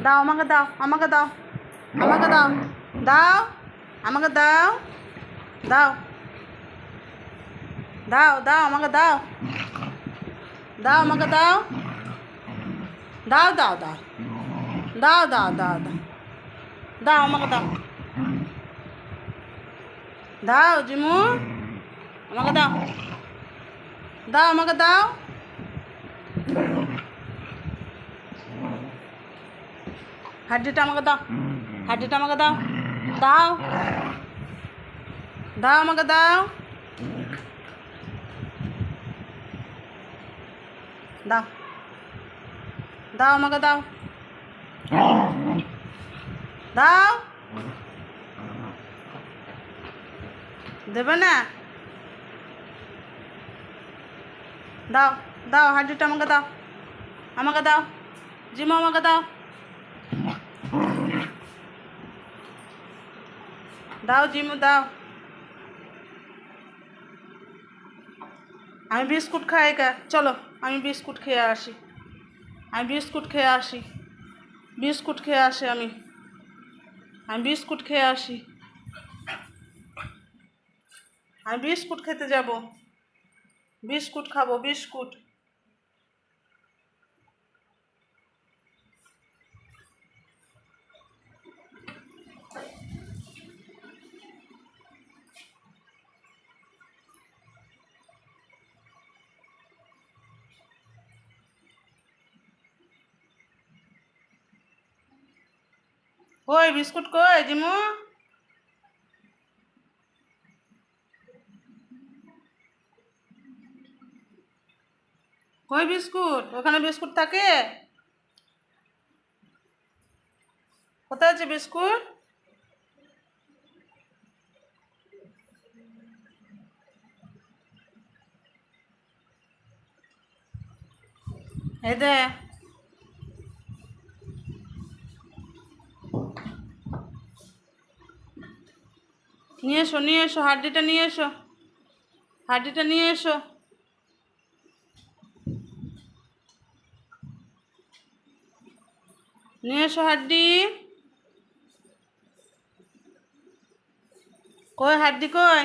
দাও আমাকে দাও, আমাকে দাও, আমাকে দাও, দাও আমাকে দাও, দাও দাও, দাও আমাকে দাও, দাও আমাকে দাও, দাও দাও দাও, দাও দাও দাও দাও, দাও আমাকে দাও, দাও জিমু আমাকে দাও, দাও আমাকে দাও, হাড্ডিটা আমাকে দাও, হাড্ডিটা আমাকে দাও, দাও দাও আমাকে দাও, দাও দাও আমাকে দাও, দাও, দেবে না, দাও দাও হাড্ডিটা আমাকে দাও, আমাকে দাও জিমু আমাকে দাও, দাও জিমু দাও। আমি বিস্কুট খাই কা, চলো আমি বিস্কুট খেয়ে আসি, আমি বিস্কুট খেয়ে আসি, বিস্কুট খেয়ে আসি, আমি বিস্কুট খেয়ে আসি, আমি বিস্কুট খেতে যাব, বিস্কুট খাবো, বিস্কুট। কই বিস্কুট কই জিমু, কই বিস্কুট, ওখানে বিস্কুট থাকে, কোথায় আছে বিস্কুট, এই দে, নিয়ে এসো, নিয়ে এসো হাড্ডিটা নিয়ে এসো, হাড্ডিটা নিয়ে এসো, নিয়ে এসো হাড্ডি, কই হাড্ডি কই।